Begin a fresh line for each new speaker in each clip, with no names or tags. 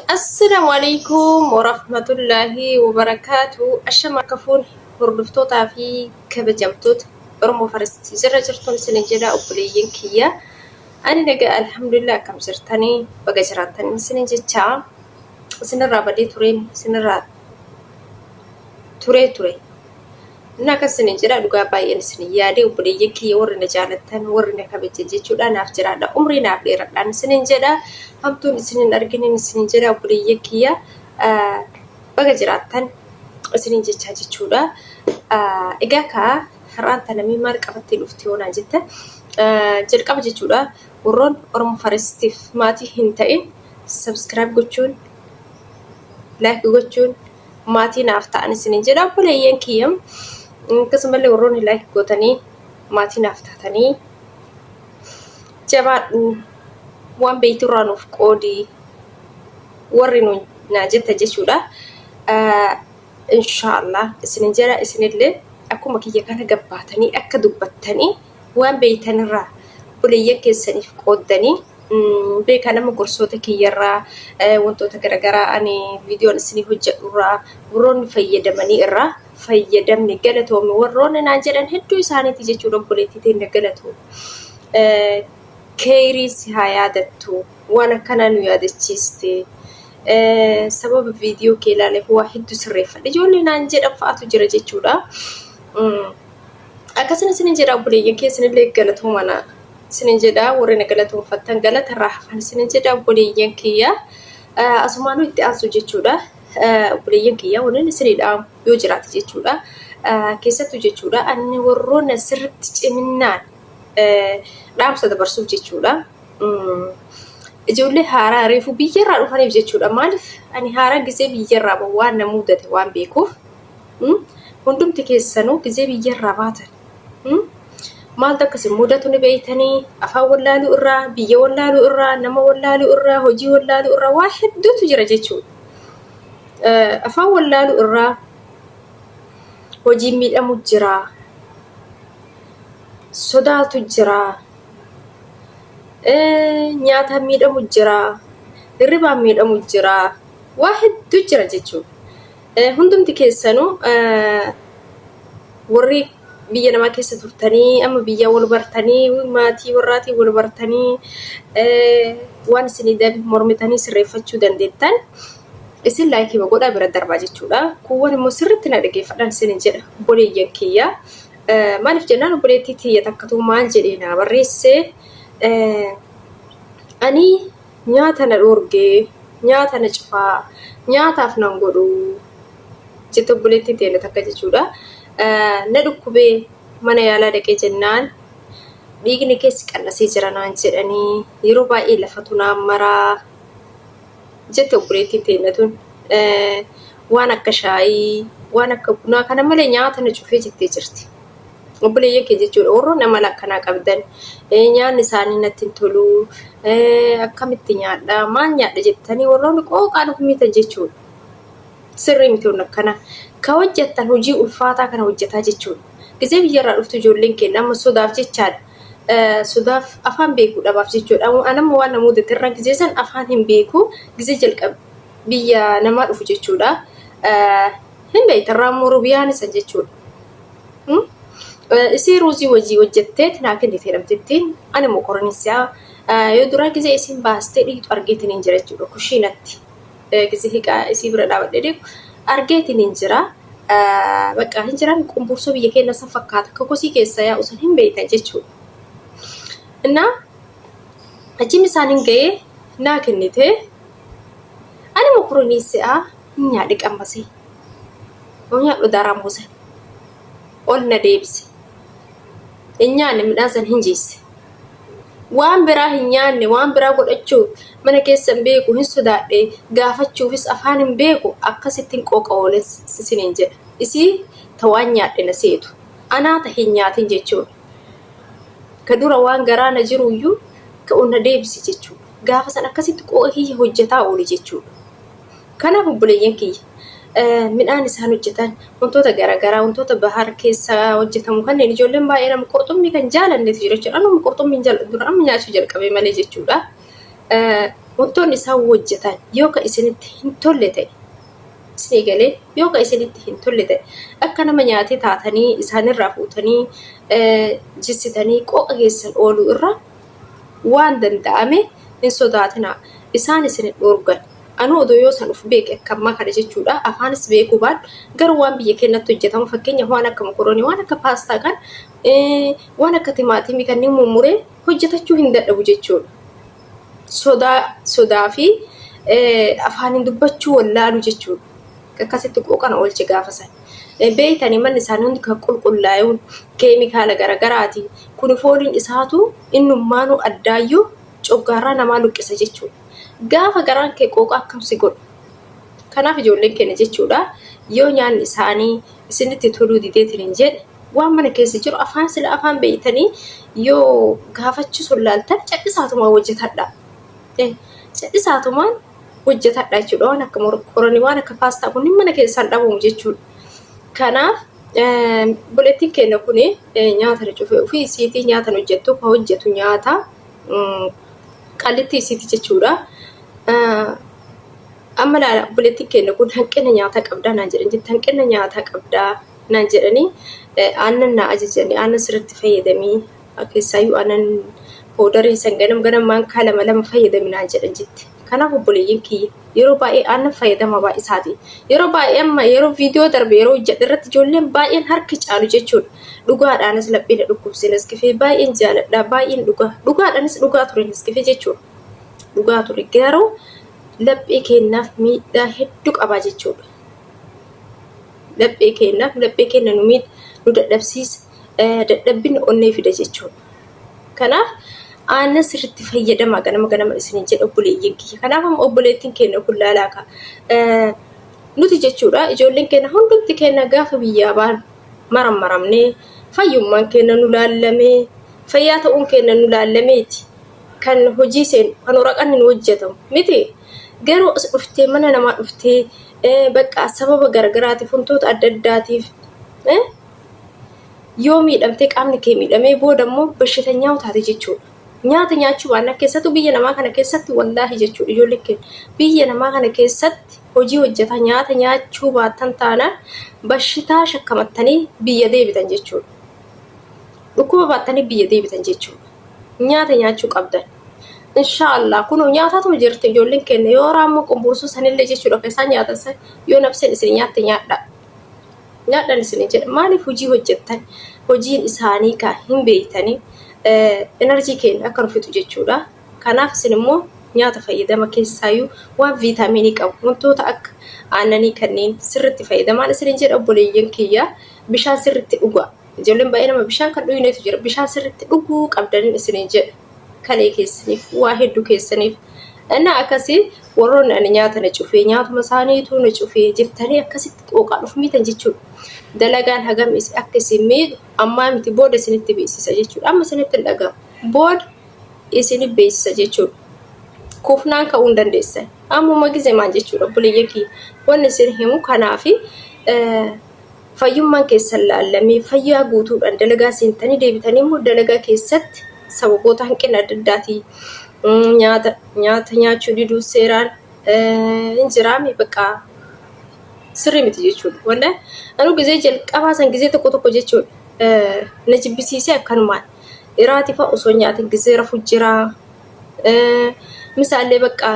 Assalamu alaikum warahmatullahi wabarakatuh. Ashama kafuun hordoftoota fi kabajamtoota Oromoo Faransiis irra jirtuun isin jedha obboleeyyiin kiyya. Ani nagaa alhamdulillah akkam jirtanii baga jiraatanii isin jechaa isinirraa badee tureen isinirraa ture. Inni akkas isin jedha dhugaa baay'een isin yaadee obboleeyyiin kiyya warri na jaalatan warri na kabajan jechuudha naaf jiraadha. Umrii naaf dheeradhaan isin jedha. Hamtuun isin arginin isin jedha obboleeyyiin kiyya baga jiraattan isin jechaa jechuudha. Egaa kaa har'aan tana maal qabattee dhufti yoonaa jettan jalqaba jechuudha. Warroon Oromoo Faransiitiif maatii hin ta'in subscribe gochuun like gochuun maatii naaf ta'an isin jedha obboleeyyiin kiyya. Akkasumallee warroon like gootanii maatii naaf taatanii jabaadhu. Waan beeyturraa nuuf qoodii warri nu naa jetta jechuudha. Inshaallah isin jedha isinillee akkuma kiyya kana gabbaatanii akka dubbattanii waan beeytanirraa obboleeyyan keessaniif qooddanii beekaa nama gorsoota kiyyarraa wantoota garaagaraa ani viidiyoon isinii hojjedhurraa warroonni fayyadamanii irraa fayyadamni galatoomi warroonni naan jedhan hedduu isaaniiti jechuudha obboleettiitiin galatoomi. Keeris haa yaadattu waan akkana nu yaadachiiste sababa viidiyoo kee ilaaleef waa hedduu sirreeffadhe ijoollee naan jedhan fa'aatu jira jechuudha. Akkasuma isin jedha obboleeyyan keessanillee galatoomana isin jedha warri na galatoomfattan galatarraa hafan isin jedha obboleeyyan kiyya asumaanuu itti aansu jechuudha. Obboleeyyan kiyya waliin isinidha yoo jiraate jechuudha. Keessattuu jechuudha ani warroonni sirriitti ciminaan dhaamsa dabarsuuf jechuudha. Ijoollee haaraa reefu biyyarraa dhufaniif jechuudha. Maaliif ani haaraa gisee biyyarraa waan na mudate waan beekuuf hundumti keessanuu gisee biyyarraa baatan maaltu akkasii mudatu ni beeytanii afaan wallaaluu irraa biyya wallaaluu irraa nama wallaaluu irraa hojii wallaaluu irraa waa hedduutu jira jechuudha. Afaan wallaaluu irraa hojii miidhamu jira. Sodaatu jira. Nyaata miidhamu jira. Hirribaan miidhamu jira. Waa hedduu jira jechuudha. Hundumti keessanuu warri biyya namaa keessa turtanii amma biyya wal bartanii maatii warraatii wal bartanii waan isinii dabe mormitanii sirreeffachuu dandeettan isin laayikii godhaa bira darbaa jechuudha. Kuuwwan immoo sirriitti na dhageeffadhaan isin jedha obboleeyyan kiyya. Maaliif jennaan obboleettii tiyya takkatu maal jedhee naa barreesse ani nyaata na dhoorgee nyaata na cufaa nyaataaf nan godhu jette obboleettii tiyya takka jechuudha. Na dhukkubee mana yaalaa dhaqee jennaan dhiigni keessi qallasee jira naan jedhanii yeroo baay'ee lafatu naan maraa jette obboleettii tiyya tun waan akka shaayii waan akka bunaa kana malee nyaata na cufee jettee jirti. Obboleeyyan kee jechuudha warroonni amala akkanaa qabdan nyaanni isaanii natti hin tolu akkamitti nyaadha maal nyaadha jettanii warroonni qooqaan humitan jechuudha. Sirrii miti waan akkana ka hojjettan hojii ulfaataa kana hojjetaa jechuudha. Gisee biyyarraa dhuftu ijoolleen keenya amma sodaaf jechaadha. Sodaaf afaan beekuu dhabaaf jechuudha. Anamma waan na mudate irraa gisee san afaan hin beeku gisee jalqaba biyya namaa dhufu jechuudha. Hin beektarraa immoo biyyaan isa jechuudha. Isi ruuzii hojii hojjetteet naa kennitee dhabdettiin ani mokoronisaa yoo duraa gisee isin baastee dhiitu argeetiin hin jira jechuudha kushiinatti gisee hiiqaa isii bira dhaabadhee deemu argeetiin hin jira bakka hin jiran qumbursoo biyya keenya san fakkaata kokosii keessa yaa'u san hin beektan jechuudha. Innaa achiin isaan hin ga'ee naa kennitee ani mokoronisaa hin nyaadhi qammasee yoo nyaadhu daaraan buusan ol na deebise. Nyaanni midhaan san hin jiisse. Waan biraa hin nyaanne waan biraa godhachuuf mana keessa hin beeku hin sodaadhe gaafachuufis afaan hin beeku akkasittiin qooqa oolen isiniin jedha. Isii tawaan nyaadhe na seetu. Anaata hin nyaatin jechuudha. Ka dura waan garaa na jiruyyuu ka onna deebisi jechuudha. Gaafa san akkasitti qooqa kiyya hojjetaa oole jechuudha. Kanaaf obboleeyyan kiyya midhaan isaan hojjetan wantoota garaagaraa wantoota bahar keessa hojjetamu kanneen ijoolleen baay'ee nama qurxummii kan jaalannetu jira jechuudha. Nama qurxummii jaalladhu dura amma nyaachuu jalqabee malee jechuudha. wantoonni isaan hojjetan yoo ka isinitti hin tolle ta'e isinii galee yoo ka isinitti hin tolle ta'e akka nama nyaatee taatanii isaanirraa fuutanii jissitanii qooqa keessan ooluu irra waan danda'ame hin sodaatinaa. Isaan isin dhorgan anuu odoo yoo san uf beeke akka ammaa kana jechuudha. Afaanis beekuu baadhu garuu waan biyya keenyatti hojjetamu fakkeenyaaf waan akka mokoroonii waan akka paastaa kan waan akka timaatimii kanneen mummuree hojjetachuu hin dadhabu jechuudha. Sodaa fi afaaniin dubbachuu wallaalu jechuudha. Akkasitti qooqana oolche gaafa san. Beeytanii manni isaanii hundi kan qulqullaa'uun keemikaala garagaraati. Kun fooliin isaatu innummaanuu addaayyuu coggaarraa namaa luqqisa jechuudha. Gaafa garaan kee qooqa akkamsi godhu. Kanaaf ijoolleen keenya jechuudha yoo nyaanni isaanii isinitti toluu dideetiin hin jedhe waan mana keessa jiru afaan sila afaan beeytanii yoo gaafachiisu laaltan cadhisaatumaan hojjetadha. Cadhisaatumaan hojjetadha jechuudha. Waan akka mokoroonii waan akka paastaa kun mana keessaan dhabamu jechuudha. Kanaaf buleettiin keenya kun nyaata cufee ofii isiitii nyaata hojjettu kan hojjetu nyaata qallitti isiiti jechuudha. Amma laala buleettiin keenya kun hanqina nyaata qabdaa naan jedhan jetti hanqina nyaata qabdaa naan jedhanii aannan na ajajanii aannan sirriitti fayyadamii keessaayyuu aannan poodarii san ganamaan kaa lama fayyadamii naan jedhan jetti. Kanaaf obboleeyyiin kiyya yeroo baay'ee aannan fayyadama baay'isaati. Yeroo baay'ee amma yeroo viidiyoo darbe yeroo hojjedhe irratti ijoolleen baay'een harki caalu jechuudha. Dhugaadhaanis lapheedha dhukkubsee naskifee baay'een jaaladha baay'een dhugaadhaanis dhugaa ture naskifee jechuudha. Dhugaa ture garuu laphee keenyaaf miidhaa hedduu qabaa jechuudha. Laphee keenya nu dadhabsiisa dadhabbina onnee fida jechuudha. Kanaaf aannan sirriitti fayyadamaa ganama isiniin jedha obboleeyyiin kiyya. Kanaaf obboleettiin keenya kun laalaaka. Nuti jechuudha ijoolleen keenya hundumti keenya gaafa biyyaa baan marammaramnee fayyummaan keenya nu laallamee fayyaa ta'uun keenya nu laallameeti. Kan hojii seenu kan waraqaan nu hojjetamu miti. Garuu as dhuftee mana namaa dhuftee bakka sababa garagaraatiif wantoota adda addaatiif yoo miidhamtee qaamni kee miidhamee booda immoo bashitanyaa taate jechuudha. Nyaata nyaachuu waan keessattuu biyya namaa kana keessatti wallaahi jechuudha ijoolleen keenya biyya namaa kana keessatti hojii hojjeta nyaata nyaachuu baattan taanaan bashitaa shakkamattanii biyya deebitan jechuudha. Dhukkuba baattanii biyya deebitan jechuudha. Nyaata nyaachuu qabdan. Inshaallah kun nyaataatu jirti ijoolleen keenya yoo raammoo qumbursuu sanillee jechuudha keessaa nyaatan san yoo nabseen isin nyaatte nyaadha. Nyaadhaan isin jedha maaliif hojii hojjettan hojiin isaanii kaa hin beeytanii enerjii keenya akka nufitu jechuudha. Kanaaf isin immoo nyaata fayyadama keessaayyuu waan viitaaminii qabu wantoota akka aannanii kanneen sirriitti fayyadamaan isin jedha obboleeyyiin kiyya bishaan sirriitti dhugaa. Ijoolleen baay'ee nama bishaan kan dhugneetu jira bishaan sirriitti dhuguu qabdaniin isin jedha. Kalee keessaniif waa hedduu keessaniif innaa akkasii warroonni ani nyaata na cufee nyaatuma isaaniitu na cufee jettanii akkasitti qooqaa dhufmiitan jechuudha. Dalagaan hagam akka isin miidhu ammaa miti booda isinitti beeksisa jechuudha. Amma isinitti hin dhagahu booda isinif beeksisa jechuudha. Kufnaan ka'uu hin dandeessan. Ammuma gizee maal jechuudha obboleeyyan kiyya wanni isin himu kanaafi fayyummaan keessan laallamee fayyaa guutuudhaan dalagaa seentanii deebitanii immoo dalagaa keessatti sababoota hanqina adda addaatii nyaata nyaachuu diduu seeraan hin jiraame bakka sirrii miti jechuudha. Wallahi anuu gizee jalqabaa san gizee tokko jechuudha na jibbisiisee akkanumaan iraatii fa'a osoo nyaatin gizee rafu jiraa. Misaallee bakka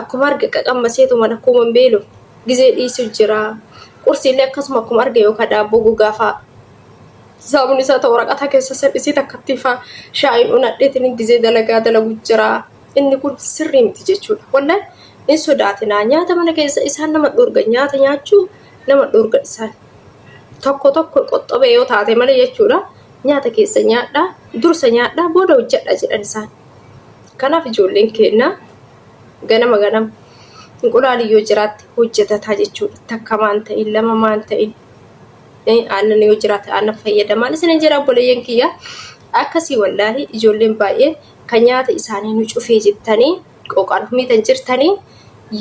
akkuma arga qaqammaseetuma akkuma hin beelu gizee dhiisu jiraa. Qursiillee akkasuma akkuma arga yookaan daabboo gogaa fa'a. Sababni isaa ta'u waraqata keessa salphisee takkatti fa'a shaayiin unadheetiin gizee dalagaa dalagu jiraa. Inni kun sirrii miti jechuudha. Wallahi hin sodaatinaa nyaata mana keessa isaan nama dhorga nyaata nyaachuu nama dhorga isaan. Tokko qoxxobee yoo taate malee jechuudha. Nyaata keessa nyaadhaa dursa nyaadhaa booda hojjedha jedhan isaan. Kanaaf ijoolleen keenya ganama inqulaali yoo jiraatti hojjetataa jechuudha. Takka maan ta'in lama maan ta'in aannan yoo jiraate aannan fayyadamaan isin jira obboleeyyan kiyya akkasii wallaahi ijoolleen baay'ee kan nyaata isaanii nu cufee jettanii qooqaan humiitan jirtanii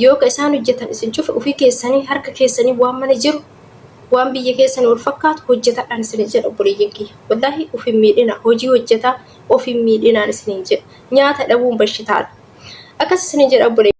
yoo ka isaan hojjetan isin cufe ofii keessanii harka keessanii waan mana jiru waan biyya keessanii wal fakkaatu hojjetadhaan isin jedha obboleeyyan kiyya wallaahi ofin miidhina hojii hojjetaa ofin miidhinaan isin jedha nyaata dhabuun bashitaadha. Akkas isin jedha obboleeyyan.